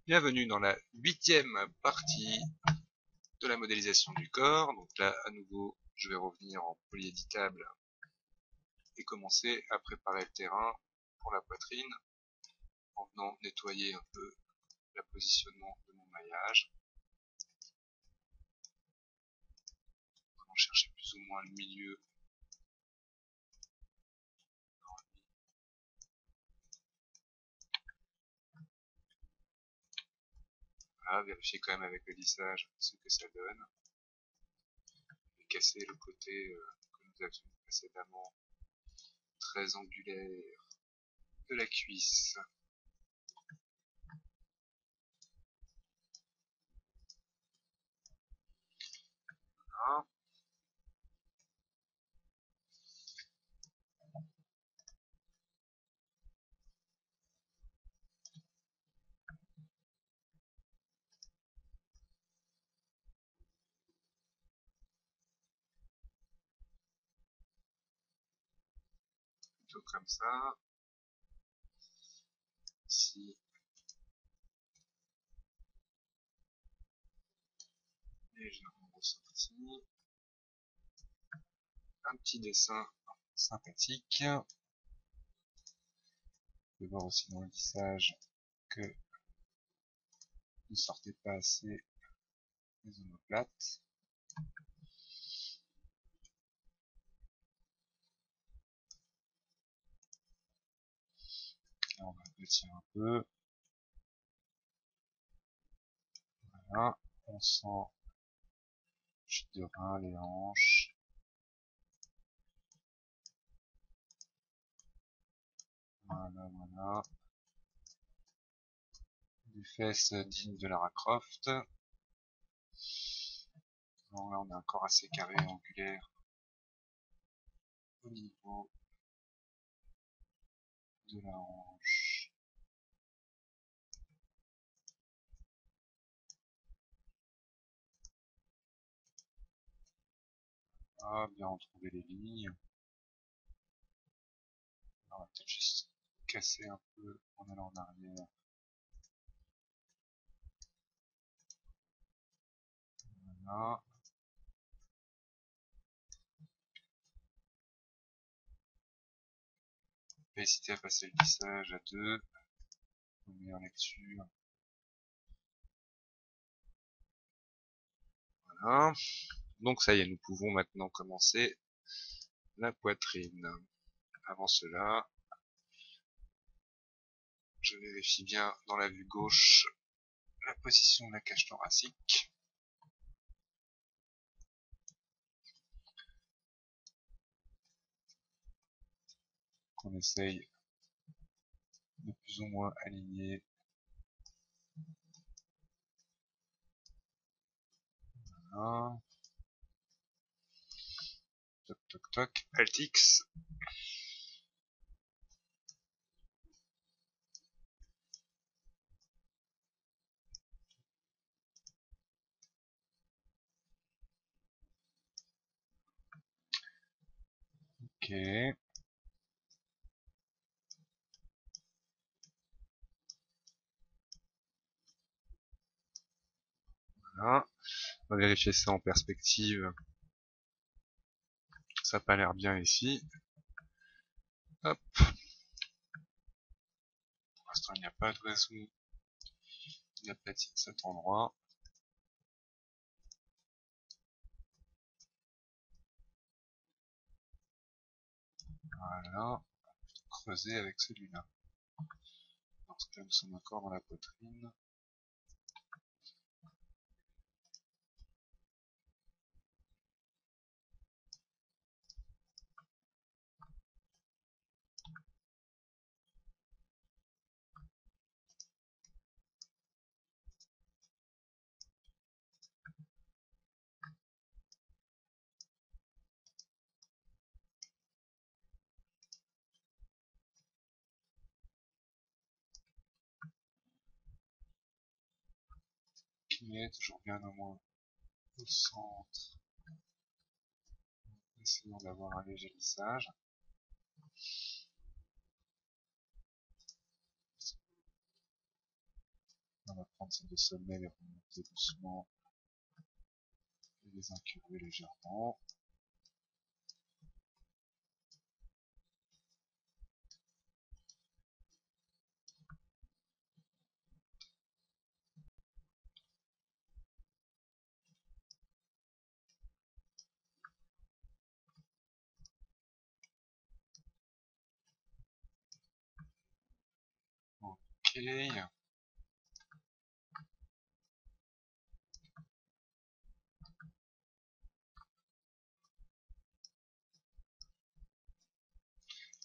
Bienvenue dans la 8e partie de la modélisation du corps. Donc là, à nouveau, je vais revenir en polyéditable et commencer à préparer le terrain pour la poitrine en venant nettoyer un peu le positionnement de mon maillage. En chercher plus ou moins le milieu. Voilà, vérifier quand même avec le lissage ce que ça donne. Et casser le côté que nous avions précédemment très angulaire de la cuisse. Voilà. Plutôt comme ça. Ici, légèrement ressorti. Un petit dessin sympathique. Vous pouvez voir aussi dans le lissage que ne sortez pas assez les omoplates. Là, on va aplatir un peu. Voilà, on sent chute de rein, les hanches. Voilà, voilà. Des fesses dignes de Lara Croft. Donc là, on est encore assez carré et angulaire au niveau de la hanche. Ah, bien retrouver les lignes. On va peut-être juste casser un peu en allant en arrière. Voilà. Pas hésiter à passer le lissage à deux. Pour une meilleure lecture. Voilà. Donc ça y est, nous pouvons maintenant commencer la poitrine. Avant cela, je vérifie bien dans la vue gauche la position de la cage thoracique. Qu'on essaye de plus ou moins aligner. Voilà. Toc toc toc. Altix. Ok. Voilà. On va vérifier ça en perspective. Ça n'a pas l'air bien ici. Hop. Pour l'instant, il n'y a pas d'oiseau d'aplatir cet endroit. Voilà. Creuser avec celui-là. Dans ce cas, nous sommes encore dans la poitrine. Qui est toujours bien au moins au centre. Essayons d'avoir un léger lissage. On va prendre ces deux sommets, les remonter doucement et les incurver légèrement. Ok.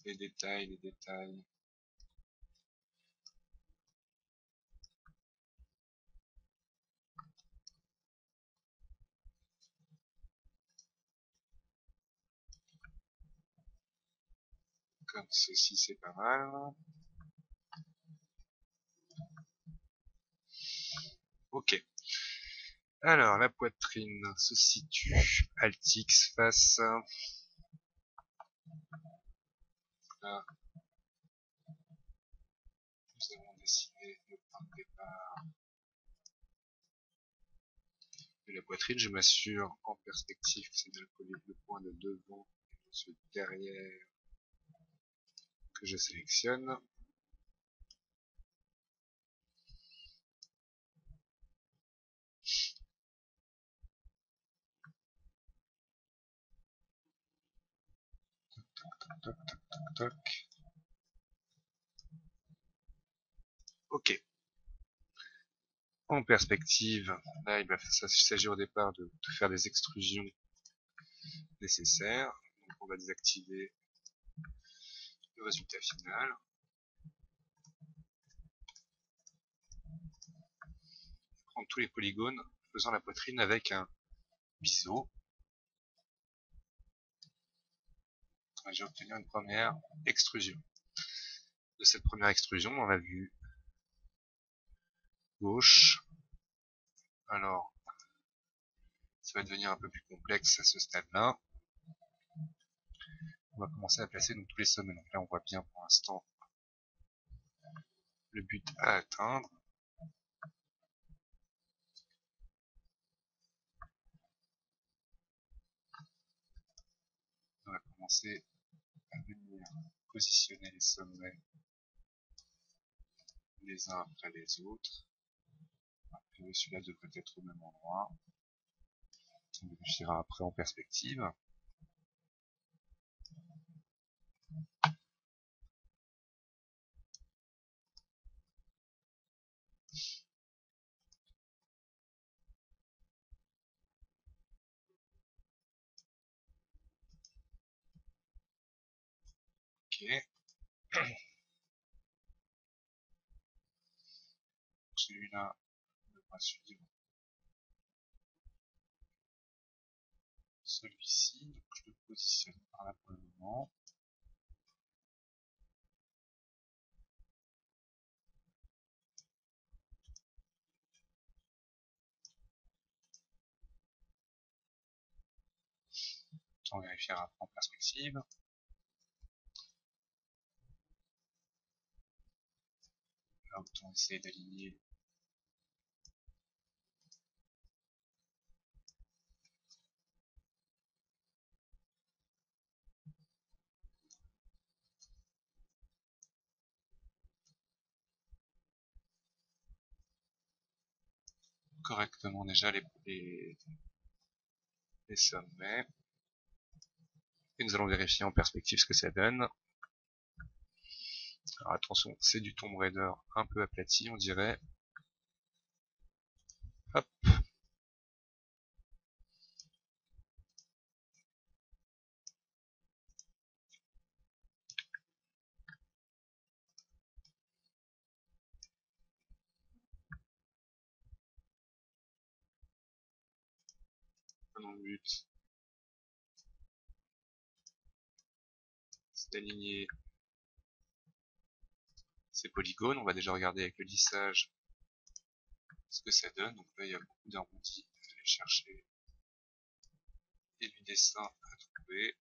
Les détails, les détails. Comme ceci, c'est pas mal. Ok. Alors, la poitrine se situe altix face là. Nous avons dessiné le point de départ de la poitrine. Je m'assure en perspective que c'est bien le point de devant et celui de derrière que je sélectionne. Toc, toc, toc, toc. Ok. En perspective, là, il s'agit au départ de faire des extrusions nécessaires. Donc, on va désactiver le résultat final. Prendre tous les polygones, faisant la poitrine avec un biseau. J'ai obtenu une première extrusion. De cette première extrusion, dans la vue gauche, alors ça va devenir un peu plus complexe à ce stade-là. On va commencer à placer donc tous les sommets. Donc là, on voit bien pour l'instant le but à atteindre. On va commencer à venir positionner les sommets les uns après les autres. Celui-là devrait être au même endroit. On vérifiera après en perspective. Ok. Celui-là devra suivre celui-ci. Donc je le positionne par là pour le moment. On vérifiera après en perspective. Là, autant essayer d'aligner correctement déjà les sommets. Et nous allons vérifier en perspective ce que ça donne. Alors attention, c'est du Tomb Raider un peu aplati, on dirait. Hop. Mon but, c'est d'aligner ces polygones. On va déjà regarder avec le lissage ce que ça donne. Donc là, il y a beaucoup d'arrondis à aller chercher et du dessin à trouver.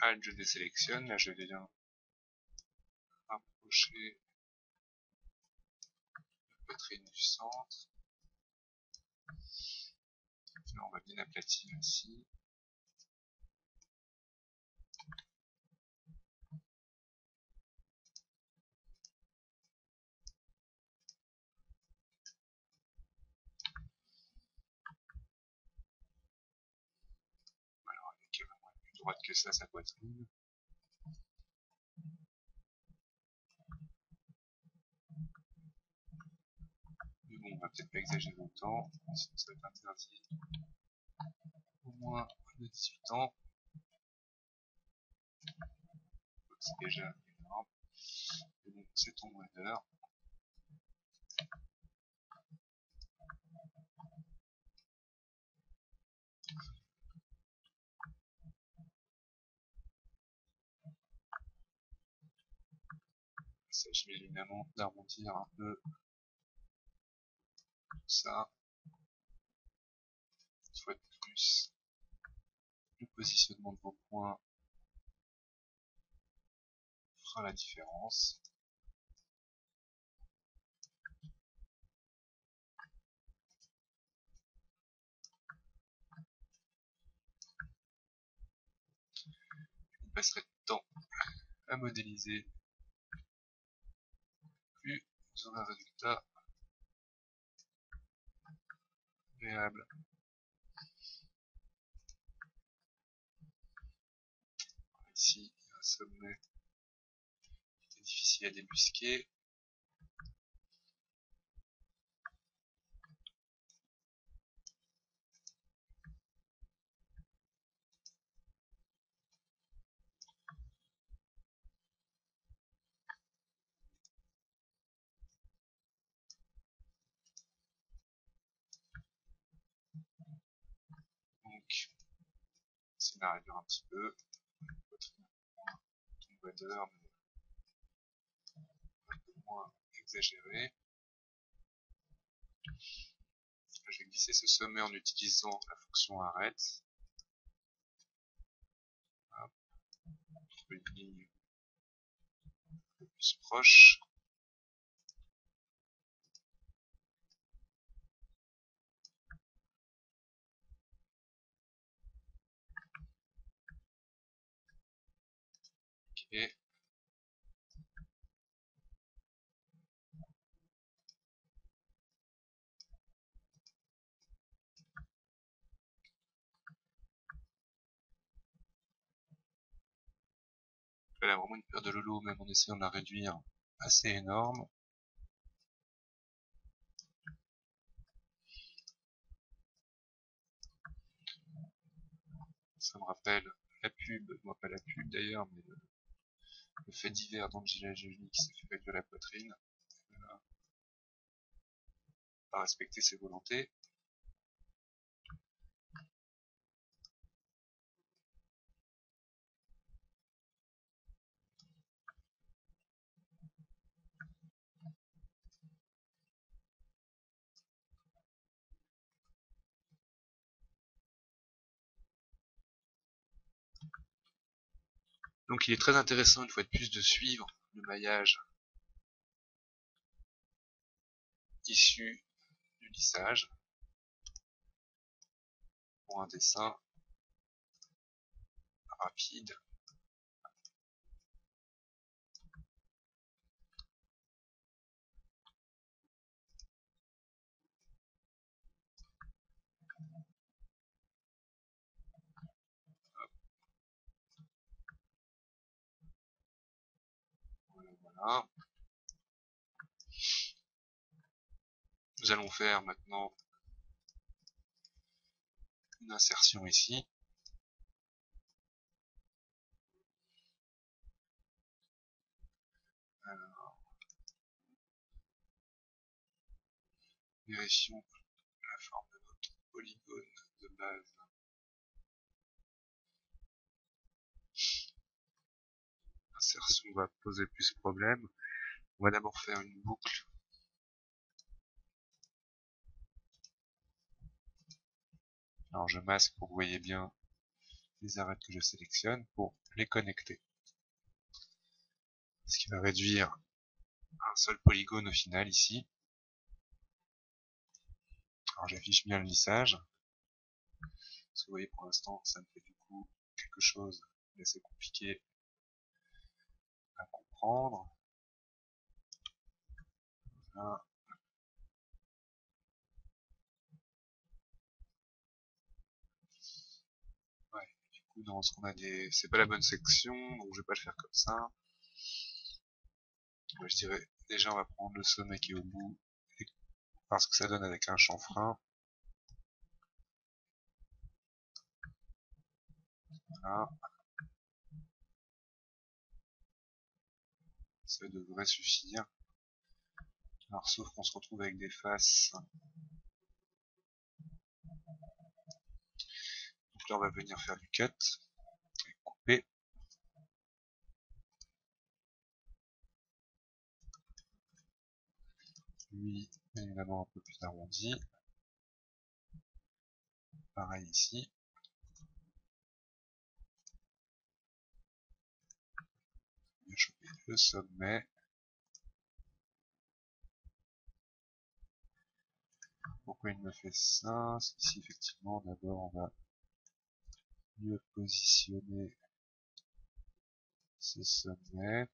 Alt, je désélectionne. Là, je viens rapprocher la poitrine du centre. Là, on va bien aplatir ici. Alors, avec vraiment plus droite que ça, sa poitrine. Mais bon, on va peut-être pas exagérer autant, sinon ça va être interdit. Au moins de 18 ans. C'est déjà énorme. Et bon, c'est ton Wonder. Il s'agit évidemment d'arrondir un peu tout ça. Une fois de plus, le positionnement de vos points fera la différence. Vous passerez de temps à modéliser, plus vous aurez un résultat agréable. Ici, il y a un sommet qui est difficile à débusquer. Donc, scénario un petit peu. Ton Wonder, mais un peu moins exagéré. Je vais glisser ce sommet en utilisant la fonction arrête. Trouver une ligne un peu plus proche. Ok. Elle a vraiment une paire de lolos, même en essayant de la réduire, assez énorme. Ça me rappelle la pub, moi pas la pub d'ailleurs, mais le fait divers d'Angelina Jolie qui s'est fait réduire la poitrine. Pas respecter ses volontés. Donc il est très intéressant une fois de plus de suivre le maillage issu du lissage pour un dessin rapide. Voilà. Nous allons faire maintenant une insertion ici. Alors, vérifions la forme de notre polygone de base. L'insertion va poser plus problème. On va d'abord faire une boucle. Alors je masque pour que vous voyez bien les arêtes que je sélectionne pour les connecter. Ce qui va réduire un seul polygone au final ici. Alors j'affiche bien le lissage. Parce que vous voyez pour l'instant ça me fait du coup quelque chose d'assez compliqué à comprendre. Voilà. Ouais, du coup dans ce qu'on a des. C'est pas la bonne section, donc je vais pas le faire comme ça. Moi, je dirais déjà on va prendre le sommet qui est au bout, parce que ça donne avec un chanfrein. Voilà. Ça devrait suffire. Alors sauf qu'on se retrouve avec des faces. Donc là on va venir faire du cut, et couper. Lui évidemment un peu plus arrondi. Pareil ici. Bien choper le sommet. Pourquoi il me fait ça? C'est qu'ici effectivement d'abord on va mieux positionner ce sommet.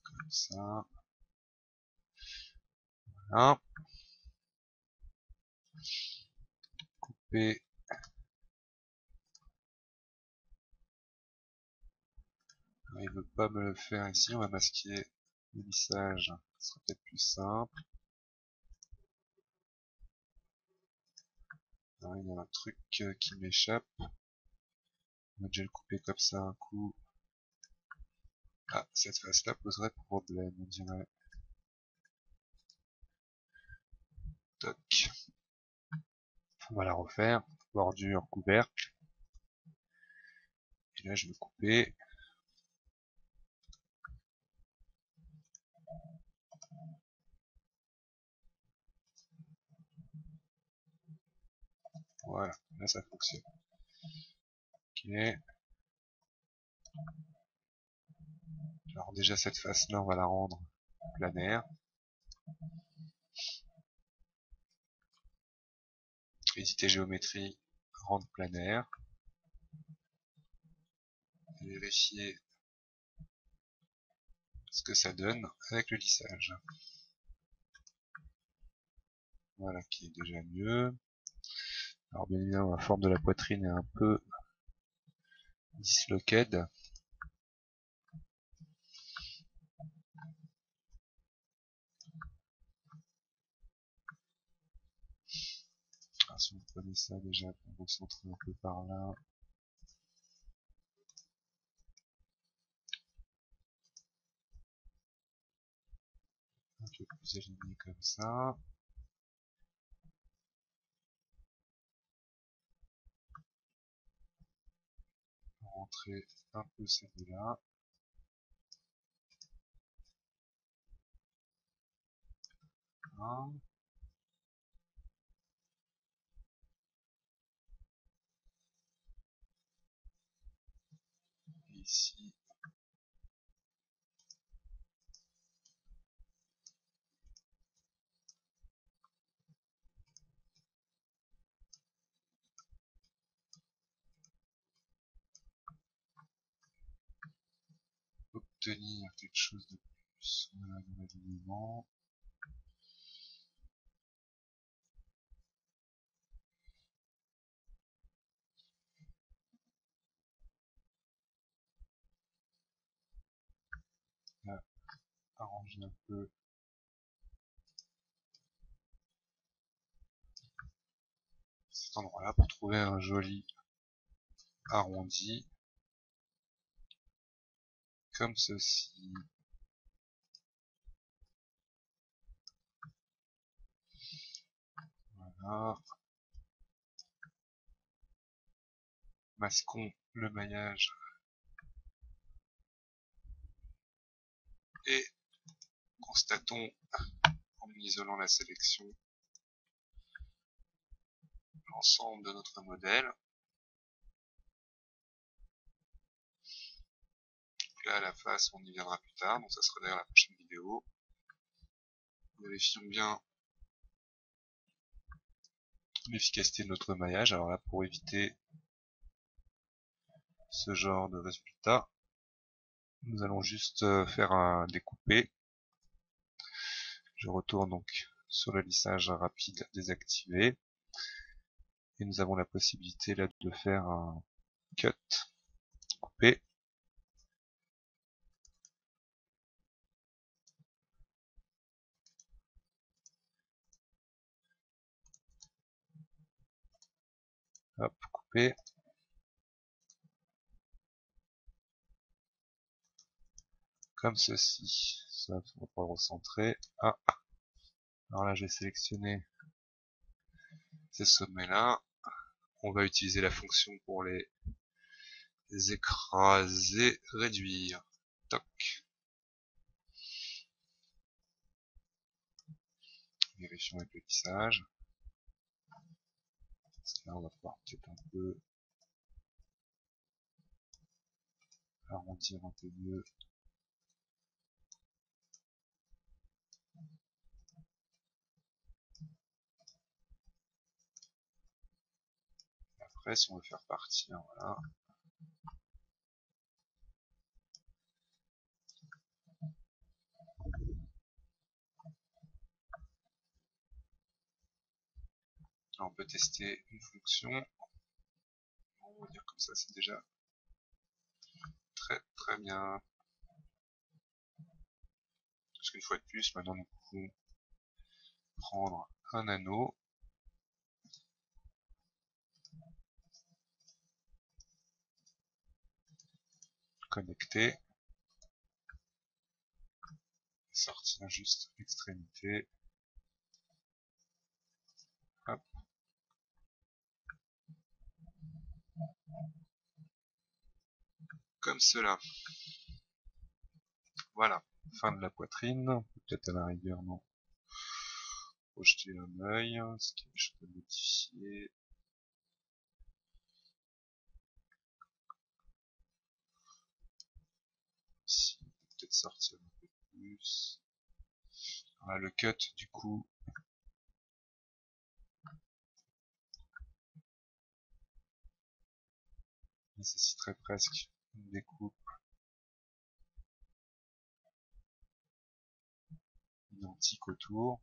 Comme ça. Voilà. Couper. Il veut pas me le faire ici, on va masquer le lissage, ce sera peut-être plus simple. Alors, il y a un truc qui m'échappe. On va déjà le couper comme ça un coup. Ah, cette face-là poserait problème, on dirait. Toc. On va la refaire. Bordure, couvercle. Et là, je vais couper. Voilà, là ça fonctionne. Ok. Alors déjà cette face-là, on va la rendre planaire. Éditer géométrie, rendre planaire. Vérifier ce que ça donne avec le lissage. Voilà, qui est déjà mieux. Alors bien évidemment, la forme de la poitrine est un peu disloquée. Alors, si vous prenez ça déjà pour vous centrer un peu par là. Un peu plus aligné comme ça. Rentrer un peu celui-là. Voilà. Et ici, obtenir quelque chose de plus. Voilà, dans l'alignement. Là, arranger un peu cet endroit-là pour trouver un joli arrondi. Comme ceci. Voilà. Masquons le maillage. Et constatons, en isolant la sélection, l'ensemble de notre modèle. là, la face, on y viendra plus tard, donc ça sera d'ailleurs la prochaine vidéo. Vérifions bien l'efficacité de notre maillage. Alors là, pour éviter ce genre de résultat, nous allons juste faire un découpé. Je retourne donc sur le lissage rapide désactivé. Et nous avons la possibilité là de faire un cut, coupé. Hop, coupé. Comme ceci. Ça, on va pas le recentrer. Ah, alors là, j'ai sélectionné ces sommets-là. On va utiliser la fonction pour les écraser, réduire. Toc. Vérifions avec le lissage. Là, on va pouvoir peut-être un peu arrondir un peu mieux. Après, si on veut faire partir, voilà. Là, on peut tester une fonction. On va dire comme ça, c'est déjà très très bien. Parce qu'une fois de plus, maintenant nous pouvons prendre un anneau, connecter, sortir juste l'extrémité. Hop. Comme cela. Voilà, fin de la poitrine. Peut-être à la rigueur, non. Projeter un œil, ce qui est des choses à modifier. Ici, peut-être sortir un peu plus. Voilà, le cut, du coup, nécessiterait presque une découpe identique autour.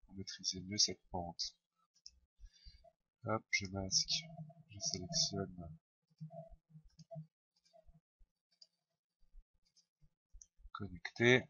Pour maîtriser mieux cette pente. Hop, je masque, je sélectionne connecter.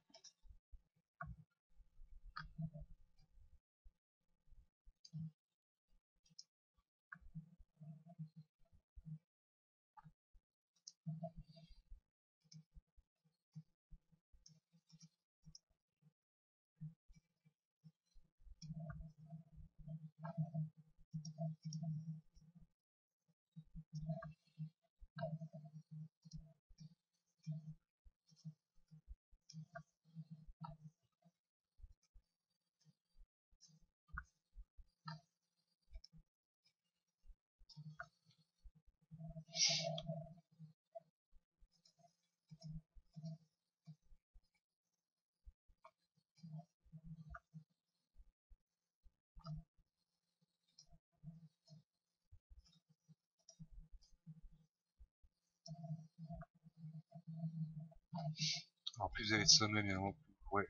Alors plus vous avez de sommet, bien évidemment, plus vous pourrez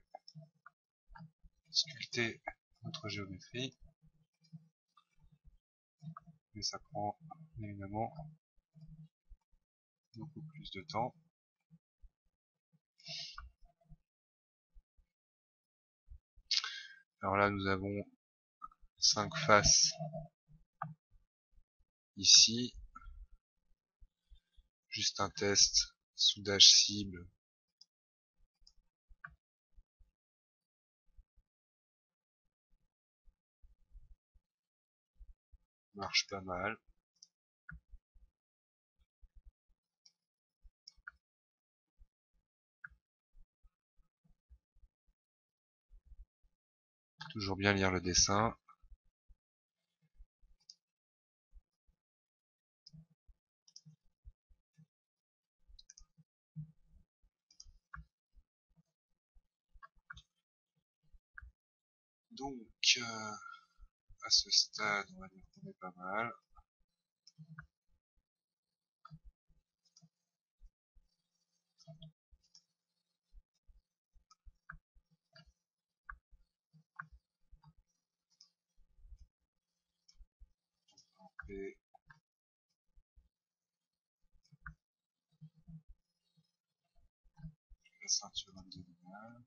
sculpter votre géométrie. Mais ça prend évidemment beaucoup plus de temps. Alors là, nous avons 5 faces ici. Juste un test, soudage cible. Marche pas mal. Toujours bien lire le dessin. Donc, à ce stade, on va dire qu'on est pas mal. Et la ceinture abdominale.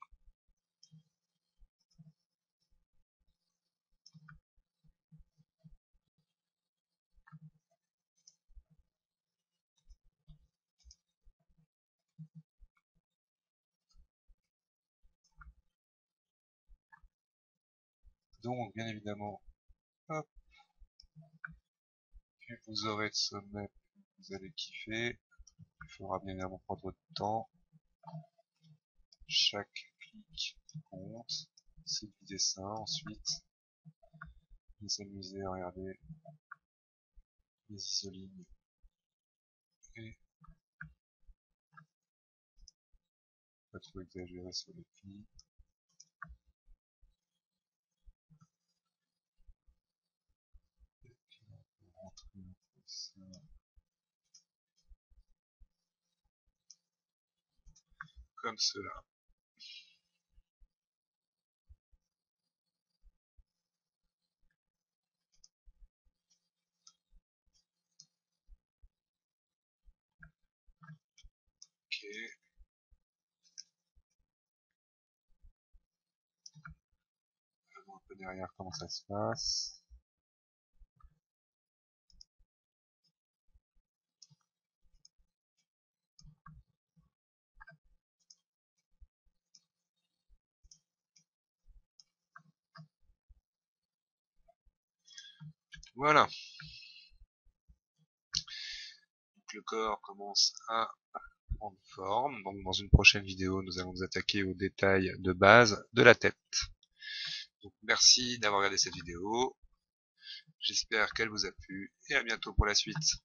Donc, bien évidemment, hop, plus vous aurez de sommet, plus vous allez kiffer. Il faudra bien évidemment prendre votre temps. Chaque clic compte. C'est du dessin ensuite. Vous s'amuser à regarder les isolignes et pas trop exagérer sur les plis. Et puis on peut rentrer un peu ça comme cela. Ok. On voit un peu derrière comment ça se passe. Voilà. Donc le corps commence à prendre forme. Donc dans une prochaine vidéo, nous allons nous attaquer aux détails de base de la tête. Donc merci d'avoir regardé cette vidéo. J'espère qu'elle vous a plu et à bientôt pour la suite.